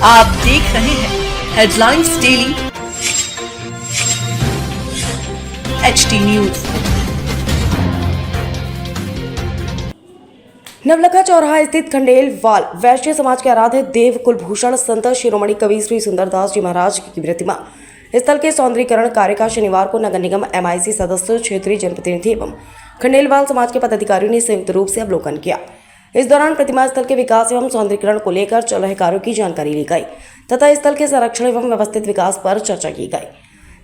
आप देख रहे हैं headlines daily HD news. Navlakha चौराहा स्थित खंडेलवाल वैश्य समाज के आराध्य देव कुलभूषण संत शिरोमणि कवि श्री सुंदरदास जी महाराज की प्रतिमा स्थल के सौंदर्यीकरण कार्य का शनिवार को नगर निगम MIC सदस्य, क्षेत्रीय जनप्रतिनिधि एवं खंडेलवाल समाज के पदाधिकारियों ने संयुक्त रूप से अवलोकन किया। इस दौरान प्रतिमा स्थल के विकास एवं सौंदर्यीकरण को लेकर चल रहे कार्यों की जानकारी ली गई तथा स्थल के संरक्षण एवं व्यवस्थित विकास पर चर्चा की गई।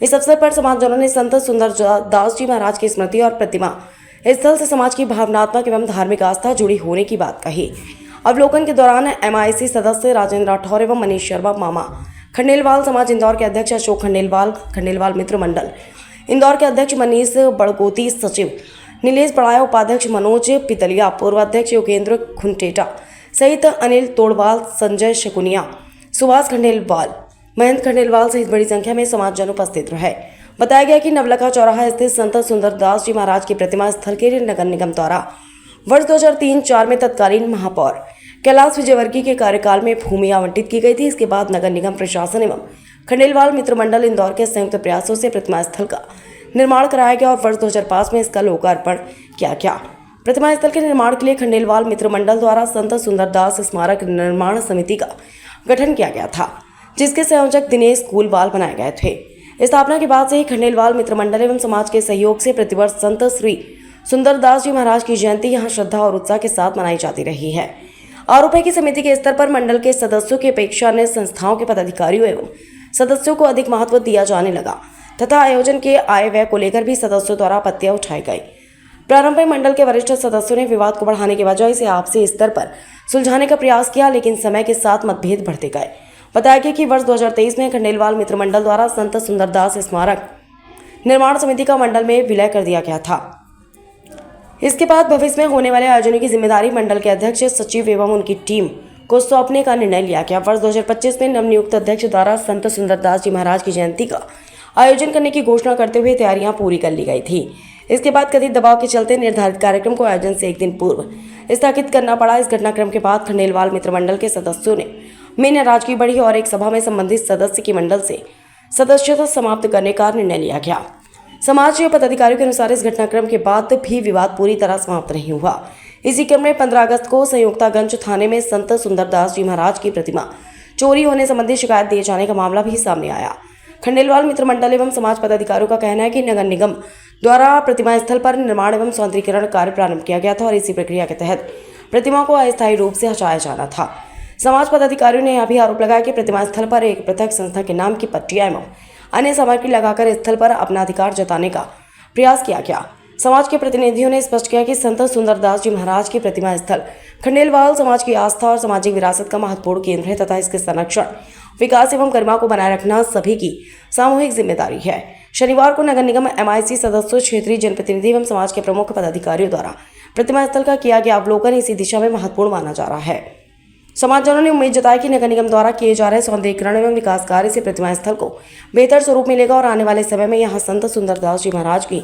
इस अवसर पर समाजजनों ने संत सुंदरदास जी महाराज की स्मृति और प्रतिमा स्थल से समाज की भावनात्मक एवं धार्मिक आस्था जुड़ी होने की बात कही। अवलोकन के दौरान MIC सदस्य राजेंद्र राठौर एवं मनीष शर्मा मामा, खंडेलवाल समाज इंदौर के अध्यक्ष अशोक खंडेलवाल, खंडेलवाल मित्र मंडल इंदौर के अध्यक्ष मनीष बड़गोती, सचिव नीलेश बड़ाया, उपाध्यक्ष मनोज पितलिया, पूर्व अध्यक्ष योगेंद्र खुंटेटा सहित अनिल तोड़वाल, संजय शकुनिया, सुभाष खंडेलवाल, महेंद्र खंडेलवाल सहित बड़ी संख्या में समाजजन उपस्थित रहे। बताया गया कि नवलखा चौराहा स्थित संत सुंदरदास जी महाराज की प्रतिमा स्थल के नगर निगम द्वारा वर्ष 2003-04 में तत्कालीन महापौर कैलाश विजयवर्गीय के कार्यकाल में भूमि आवंटित की गई थी। इसके बाद नगर निगम प्रशासन एवं खंडेलवाल मित्र मंडल इंदौर के संयुक्त प्रयासों से प्रतिमा स्थल का निर्माण कराया गया और वर्ष 2005 में इसका लोकार्पण किया गया। प्रतिमा स्थल के निर्माण के लिए खंडेलवाल मित्र मंडल द्वारा संत सुंदरदास स्मारक निर्माण समिति का गठन किया गया था, जिसके संयोजक दिनेश कूलवाल बनाए गए थे। स्थापना के बाद से ही खंडेलवाल मित्र मंडल एवं समाज के सहयोग से प्रतिवर्ष संत श्री सुंदरदास जी महाराज की जयंती यहाँ श्रद्धा और उत्साह के साथ मनाई जाती रही है। आरोप है कि समिति के स्तर पर मंडल के सदस्यों की अपेक्षा अन्य संस्थाओं के पदाधिकारियों एवं सदस्यों को अधिक महत्व दिया जाने लगा तथा आयोजन के आय व्यय को लेकर भी सदस्यों द्वारा आपत्तियां उठाई गई। प्रारंभ में मंडल के वरिष्ठ सदस्यों ने विवाद को बढ़ाने के बजाय इसे आपसी स्तर पर सुलझाने का प्रयास किया, लेकिन समय के साथ मतभेद बढ़ते गए। बताया गया कि वर्ष 2023 में खंडेलवाल मित्र मंडल द्वारा संत सुंदरदास स्मारक निर्माण समिति का मंडल में विलय कर दिया गया था। इसके बाद भविष्य में होने वाले आयोजनों की जिम्मेदारी मंडल के अध्यक्ष, सचिव एवं उनकी टीम को सौंपने का निर्णय लिया गया। वर्ष 2025 में नवनियुक्त अध्यक्ष द्वारा संत सुंदरदास जी महाराज की जयंती का आयोजन करने की घोषणा करते हुए तैयारियां पूरी कर ली गई थी। इसके बाद कथित दबाव के चलते निर्धारित कार्यक्रम को आयोजन से एक दिन पूर्व स्थगित करना पड़ा। इस घटनाक्रम के बाद खंडेलवाल मित्र मंडल के सदस्यों में नाराजगी बढ़ी और एक सभा में संबंधित सदस्य की मंडल से सदस्यता समाप्त करने का निर्णय लिया गया। समाज के पदाधिकारियों के अनुसार इस घटनाक्रम के बाद भी विवाद पूरी तरह समाप्त नहीं हुआ। इसी क्रम में 15 अगस्त को संयुक्तागंज थाने में संत सुंदरदास जी महाराज की प्रतिमा चोरी होने संबंधी शिकायत दिए जाने का मामला भी सामने आया। खंडेलवाल मित्र मंडल एवं समाज पदाधिकारियों का कहना है कि नगर निगम द्वारा प्रतिमा स्थल पर निर्माण एवं सौंदर्यीकरण कार्य प्रारंभ किया गया था और इसी प्रक्रिया के तहत प्रतिमा को अस्थायी रूप से हटाया जाना था। समाज पदाधिकारियों ने यह भी आरोप लगाया कि प्रतिमा स्थल पर एक पृथक संस्था के नाम की पट्टियां एवं अन्य सामग्री लगाकर स्थल पर अपना अधिकार जताने का प्रयास किया गया। समाज के प्रतिनिधियों ने स्पष्ट किया कि संत सुंदरदास जी महाराज की प्रतिमा स्थल खंडेलवाल समाज की आस्था और सामाजिक विरासत का महत्वपूर्ण केंद्र है तथा इसके संरक्षण, विकास एवं गरिमा को बनाए रखना सभी की सामूहिक जिम्मेदारी है। शनिवार को नगर निगम MIC सदस्यों, क्षेत्रीय जनप्रतिनिधि एवं समाज के प्रमुख पदाधिकारियों द्वारा प्रतिमा स्थल का किया गया अवलोकन इसी दिशा में महत्वपूर्ण माना जा रहा है। समाजजनों ने उम्मीद जताई कि नगर निगम द्वारा किए जा रहे सौंदर्यीकरण एवं विकास कार्य से प्रतिमा स्थल को बेहतर स्वरूप मिलेगा और आने वाले समय में यहाँ संत सुंदरदास जी महाराज की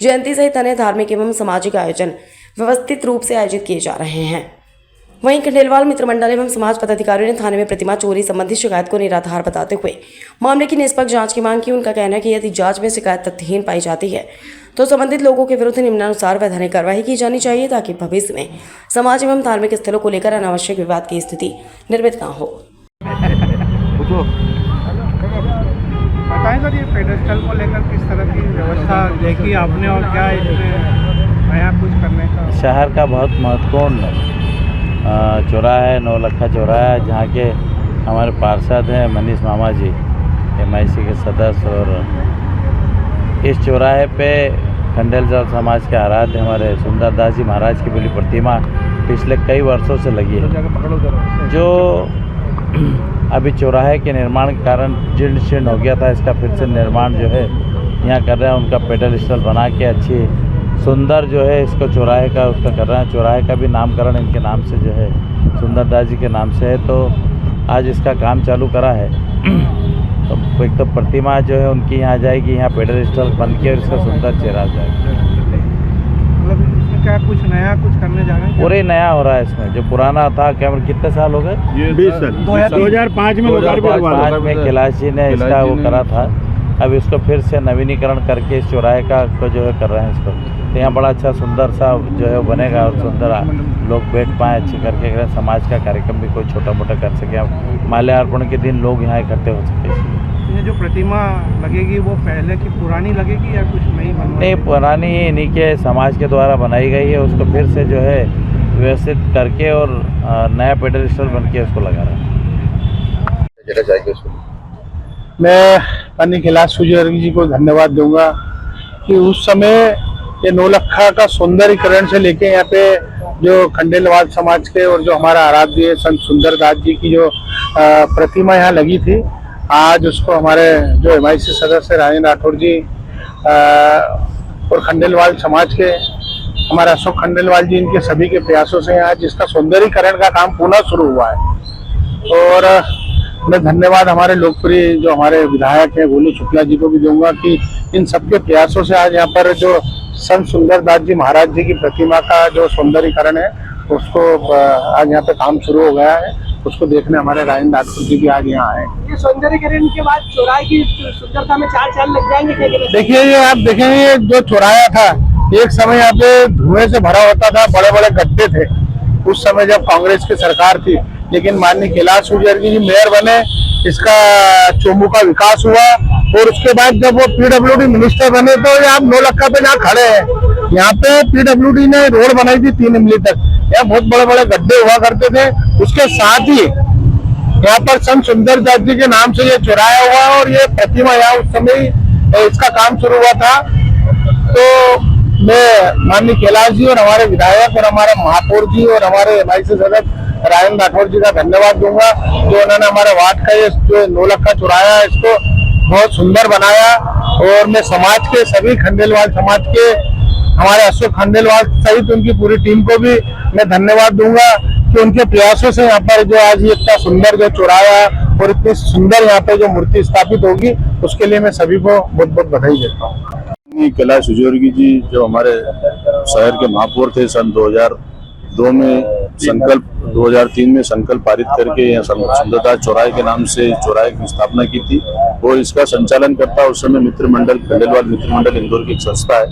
जयंती सहित अन्य धार्मिक एवं सामाजिक आयोजन व्यवस्थित रूप से आयोजित किए जा रहे हैं। वहीं खंडेलवाल मित्र मंडल एवं समाज पदाधिकारियों ने थाने में प्रतिमा चोरी संबंधी शिकायत को निराधार बताते हुए मामले की निष्पक्ष जांच की मांग की। उनका कहना है कि यदि जांच में शिकायत तथ्यहीन पाई जाती है तो संबंधित लोगों के विरुद्ध निम्नानुसार वैधानिक कार्रवाई की जानी चाहिए ताकि भविष्य में समाज एवं धार्मिक स्थलों को लेकर अनावश्यक विवाद की स्थिति निर्मित न हो। बताएं सर, ये पेडेस्टल को लेकर किस तरह की व्यवस्था देखी आपने और क्या इसमें नया कुछ करने का? शहर का बहुत महत्वपूर्ण चौराहा है, नवलखा चौराहा है, जहाँ के हमारे पार्षद हैं मनीष मामा जी, MIC के सदस्य। और इस चौराहे पे खंडेलवाल समाज के आराध्य हमारे सुंदरदास जी महाराज की बड़ी प्रतिमा पिछले कई वर्षों से लगी है, जो अभी चौराहे के निर्माण के कारण जीर्ण शीर्ण हो गया था। इसका फिर से निर्माण जो है यहाँ कर रहे हैं, उनका पेडल स्टॉल बना के अच्छी सुंदर जो है इसको चौराहे का उसका कर रहे हैं। चौराहे का भी नामकरण इनके नाम से जो है सुंदरदास जी के नाम से है, तो आज इसका काम चालू करा है। तो एक तो प्रतिमा जो है उनकी यहाँ जाएगी, यहाँ पेडल स्टॉल बन के और इसका सुंदर चेहरा जाएगा। मतलब क्या कुछ नया कुछ करने जा रहे हैं? पूरे नया हो रहा है इसमें। जो पुराना था कैमरा कितने साल हो गए, ये 20 साल 2005 में 2005 में कैलाश जी ने इसका वो करा था। अब इसको फिर से नवीनीकरण करके इस चौराहे का को जो है कर रहे हैं इसको। तो यहाँ बड़ा अच्छा सुंदर सा जो है बनेगा और सुंदर लोग बैठ पाएँ अच्छे करके, अगर समाज का कार्यक्रम भी कोई छोटा मोटा कर सके, माल्यार्पण के दिन लोग यहाँ इकट्ठे हो सके। ये जो प्रतिमा लगेगी वो पहले की पुरानी लगेगी या कुछ नई बनवाई? नहीं, पुरानी ही इन्हीं के समाज के द्वारा बनाई गई है। उसको फिर से जो है व्यवस्थित करके और नया पेडस्टल बन के उसको लगा रहा है। मैं माननीय कैलाश सूर्यवर्गी जी को धन्यवाद दूंगा कि उस समय ये नौलखा का सौंदर्यीकरण से लेके यहाँ पे जो खंडेलवाल समाज के और जो हमारा आराध्य संत सुंदरदास जी की जो प्रतिमा यहाँ लगी थी, आज उसको हमारे जो MIC सदस्य राजेंद्र राठौर जी और खंडेलवाल समाज के हमारे अशोक खंडेलवाल जी, इनके सभी के प्रयासों से आज इसका सौंदर्यीकरण का काम पुनः शुरू हुआ है। और मैं धन्यवाद हमारे लोकप्रिय जो हमारे विधायक हैं गोलू शुक्ला जी को भी दूंगा कि इन सबके प्रयासों से आज यहाँ पर जो संत सुंदरदास जी महाराज जी की प्रतिमा का जो सौंदर्यीकरण है उसको आज यहाँ पे काम शुरू हो गया है। उसको देखने हमारे राजेंद्र राठौर जी भी आज यहाँ आए। ये सौंदर्यीकरण के बाद चौराहे की सुंदरता में 4 साल लग जाएंगे क्या? देखिए, ये आप देखेंगे जो चौराहा था एक समय यहाँ पे धुएं से भरा होता था, बड़े बड़े गड्ढे थे उस समय जब कांग्रेस की सरकार थी। लेकिन माननीय कैलाश सूर्यवर्गी जी मेयर बने, इसका चोमू का विकास हुआ और उसके बाद जब वो PWD मिनिस्टर बने तो आप नौलखा पे जहाँ खड़े हैं यहाँ पे PWD ने रोड बनाई थी 3 इमली तक। यहाँ बहुत बड़े बड़े गड्ढे हुआ करते थे। उसके साथ ही यहाँ पर संत सुंदरदास जी के नाम से ये चौराहा हुआ और ये प्रतिमा यहाँ उस समय इसका काम शुरू हुआ था। तो मैं माननीय कैलाश जी और हमारे विधायक और हमारे महापौर जी और हमारे MIC सदस्य राजेंद्र राठौर जी का धन्यवाद दूंगा जो उन्होंने हमारे वार्ड का ये जो नौलखा चौराहा है इसको बहुत सुंदर बनाया। और मैं समाज के सभी खंडेलवाल समाज के हमारे अशोक खंडेलवाल सहित उनकी पूरी टीम को भी मैं धन्यवाद दूंगा कि उनके प्रयासों से यहाँ पर जो आज ये इतना सुंदर जो चौराहा और इतनी सुंदर यहाँ पे जो मूर्ति स्थापित होगी उसके लिए मैं सभी को बहुत बहुत बधाई देता हूँ। कैलाश सूर्यवर्गी जी जो हमारे शहर के महापौर थे, सन 2002 में संकल्प 2003 में संकल्प पारित करके यहाँ सुंदरदास चौराहे के नाम से चौराहे की स्थापना की थी और इसका संचालन करता उस समय मित्र मंडल खंडेलवाल मित्र मंडल इंदौर की एक संस्था है,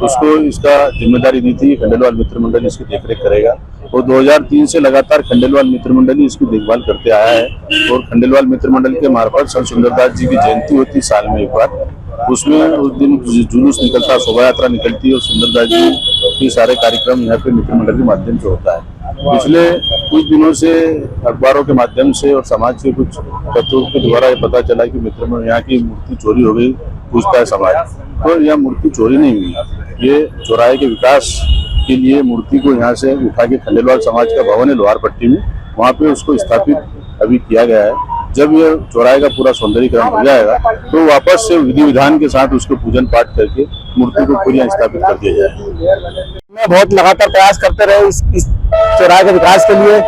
उसको इसका जिम्मेदारी दी थी। खंडेलवाल मित्र मंडल इसकी देखरेख करेगा और 2003 से लगातार खंडेलवाल मित्र मंडल ही इसकी देखभाल करते आया है। और खंडेलवाल मित्र मंडल के मार्फत संत सुंदरदास जी की जयंती होती साल में एक बार, उसमें उस दिन जुलूस निकलता, शोभा यात्रा निकलती है और सुंदरदास जी के सारे कार्यक्रम यहाँ पे मित्र मंडल के माध्यम से होता है। पिछले कुछ दिनों से अखबारों के माध्यम से और समाज के कुछ तत्वों के द्वारा ये पता चला कि मित्र मंडल यहाँ की मूर्ति चोरी हो गई, पूछता है समाज। तो यह मूर्ति चोरी नहीं हुई, ये चौराहे के विकास के लिए मूर्ति को यहाँ से उठा के खंडेलवाल समाज का भवन है लोहार पट्टी में, वहाँ पे उसको स्थापित अभी किया गया है। जब ये चौराहे का पूरा सौंदर्यीकरण हो जाएगा तो वापस से विधि विधान के साथ उसको पूजन पाठ करके मूर्ति को फिर यहाँ स्थापित कर दिया जाए। मैं बहुत लगातार प्रयास करते रहे इस चौराहे के विकास के लिए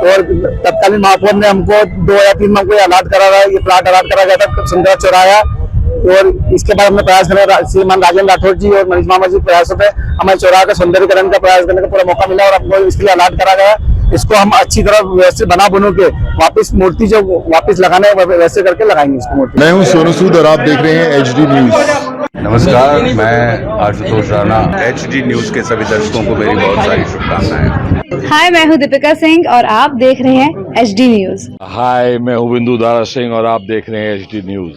और तत्कालीन महापौर ने हमको 2003 में हमको अलॉट करा रहा है, ये प्लाट अलॉट करा गया था सुंदर चौराहा। और इसके बाद हमने प्रयास करा, श्रीमान राजेंद्र राठौर जी और मनीष मामा जी प्रयासों पे हमें चौराहे का सौंदर्यीकरण का प्रयास करने का पूरा मौका मिला और हमको इसके लिए अलॉट करा गया। इसको हम अच्छी तरह व्यवस्थित बना के वापस मूर्ति जो वापस लगाने वैसे करके लगाएंगे इसको मूर्ति। मैं हूं सोनू सूद और आप देख रहे हैं HD न्यूज। नमस्कार, मैं आशुतोष राणा। HD न्यूज के सभी दर्शकों को मेरी बहुत सारी शुभकामनाएं। हाय, मैं हूं दीपिका सिंह और आप देख रहे हैं HD न्यूज। हाय, मैं हूं बिंदु दारा सिंह और आप देख रहे हैं HD न्यूज।